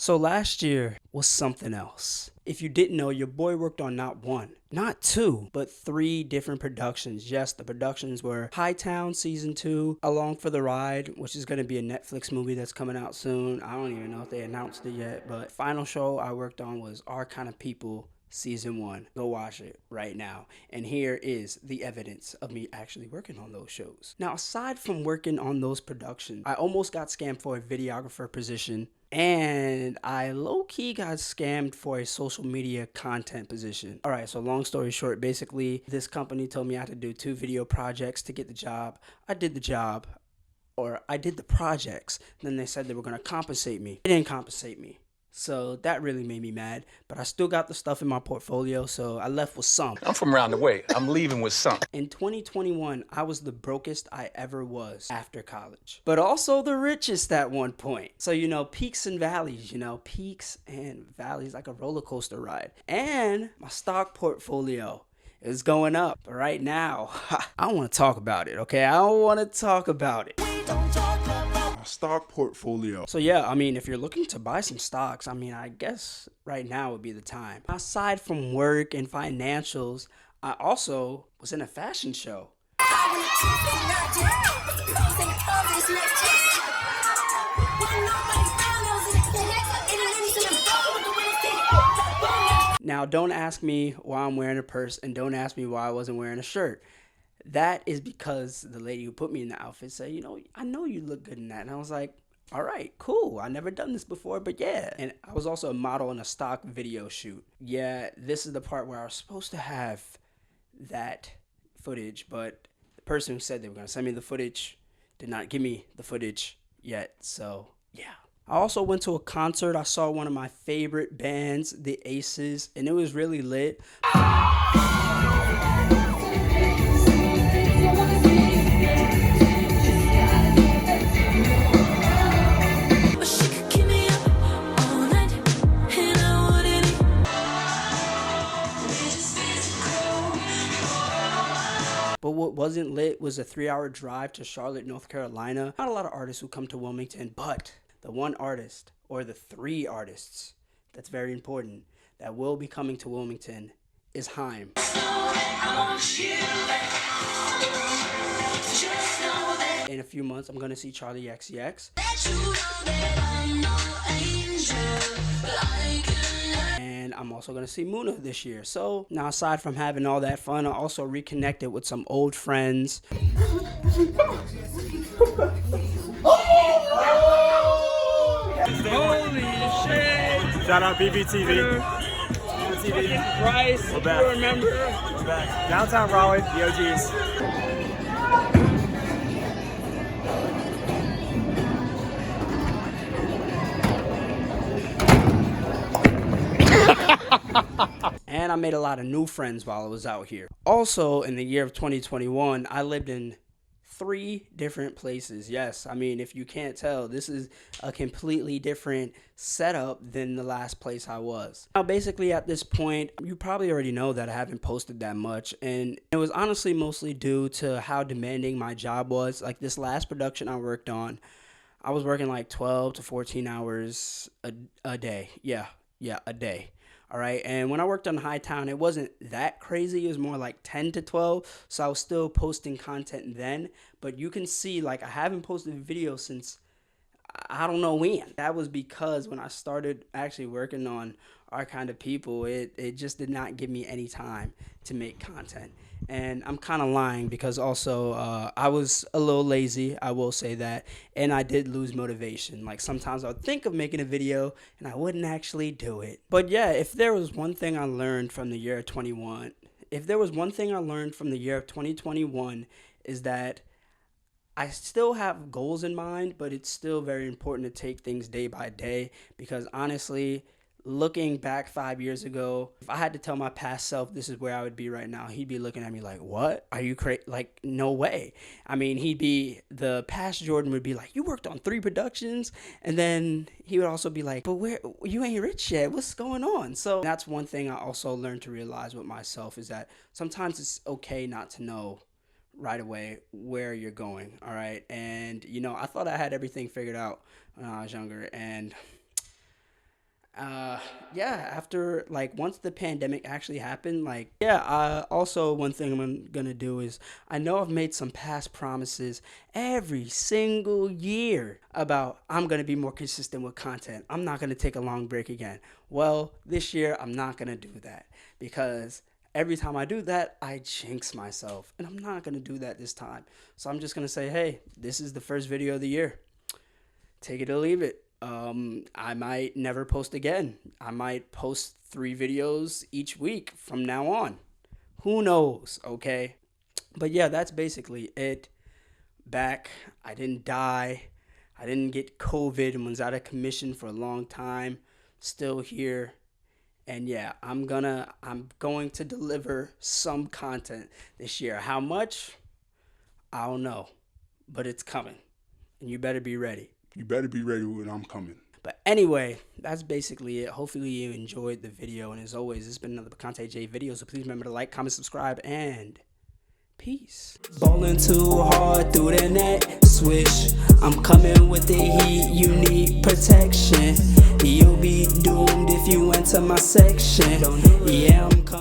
So last year was something else. If you didn't know, your boy worked on not one, not two, but three different productions. Yes, the productions were Hightown Season 2, Along for the Ride, which is going to be a Netflix movie that's coming out soon. I don't even know if they announced it yet, but final show I worked on was Our Kind of People Season 1. Go watch it right now. And here is the evidence of me actually working on those shows. Now, aside from working on those productions, I almost got scammed for a videographer position. And I low-key got scammed for a social media content position. All right, so long story short, basically, this company told me I had to do 2 video projects to get the job. I did the job, or I did the projects. Then they said they were going to compensate me. They didn't compensate me. So that really made me mad, but I still got the stuff in my portfolio, so I left with some. I'm from around the way. I'm leaving with some. In 2021, I was the brokest I ever was after college, but also the richest at one point. So, peaks and valleys, peaks and valleys like a roller coaster ride. And my stock portfolio is going up. But right now, I don't want to talk about it, okay? I don't want to talk about it. Stock portfolio. So yeah, if you're looking to buy some stocks, I guess right now would be the time. Aside from work and financials, I also was in a fashion show. Now, don't ask me why I'm wearing a purse, and don't ask me why I wasn't wearing a shirt. That is because the lady who put me in the outfit said, I know you look good in that. And I was like, all right, cool. I never done this before, but yeah. And I was also a model in a stock video shoot. Yeah, this is the part where I was supposed to have that footage, but the person who said they were going to send me the footage did not give me the footage yet. So yeah. I also went to a concert. I saw one of my favorite bands, the Aces, and it was really lit. But what wasn't lit was a 3-hour drive to Charlotte, North Carolina. Not a lot of artists who come to Wilmington, but the one artist, or the 3 artists, that's very important, that will be coming to Wilmington is Haim. In a few months, I'm going to see Charlie XCX. And I'm also going to see Muna this year. So now, aside from having all that fun, I also reconnected with some old friends. Holy shit! Shout out BBTV. Bryce, We're back. Remember? We're back. Downtown Raleigh, the OGs. And I made a lot of new friends while I was out here. Also, in the year of 2021, I lived in 3 different places. Yes, if you can't tell, this is a completely different setup than the last place I was. Now, basically at this point, you probably already know that I haven't posted that much, and it was honestly mostly due to how demanding my job was. Like this last production I worked on, I was working like 12 to 14 hours a day. Yeah, a day. All right. And when I worked on Hightown, it wasn't that crazy. It was more like 10 to 12. So I was still posting content then. But you can see, like, I haven't posted a video since I don't know when. That was because when I started actually working on Our Kind of People, it just did not give me any time to make content. And I'm kind of lying because also I was a little lazy, I will say that, and I did lose motivation. Like sometimes I would think of making a video and I wouldn't actually do it. But yeah, if there was one thing I learned from the year of 21, if there was one thing I learned from the year of 2021 is that I still have goals in mind, but it's still very important to take things day by day because honestly, looking back 5 years ago, if I had to tell my past self this is where I would be right now, he'd be looking at me like, what? Are you crazy? Like, no way. The past Jordan would be like, you worked on 3 productions. And then he would also be like, but you ain't rich yet. What's going on? So that's one thing I also learned to realize with myself is that sometimes it's okay not to know right away where you're going. All right. And, I thought I had everything figured out when I was younger. And Yeah, after like once the pandemic actually happened, like yeah, also one thing I'm gonna do is I know I've made some past promises every single year about I'm gonna be more consistent with content. I'm not gonna take a long break again. Well, this year I'm not gonna do that because every time I do that, I jinx myself, and I'm not gonna do that this time. So I'm just gonna say, hey, this is the first video of the year. Take it or leave it. I might never post again. I might post 3 videos each week from now on. Who knows, okay? But yeah, that's basically it. Back, I didn't die. I didn't get COVID and was out of commission for a long time. Still here. And yeah, I'm going to deliver some content this year. How much? I don't know. But it's coming. And you better be ready. You better be ready when I'm coming. But anyway, that's basically it. Hopefully you enjoyed the video. And as always, this has been another Picante J video. So please remember to like, comment, subscribe, and peace. Ballin' too hard through the net. Swish. I'm coming with the heat. You need protection. You'll be doomed if you enter my section. Yeah, I'm coming.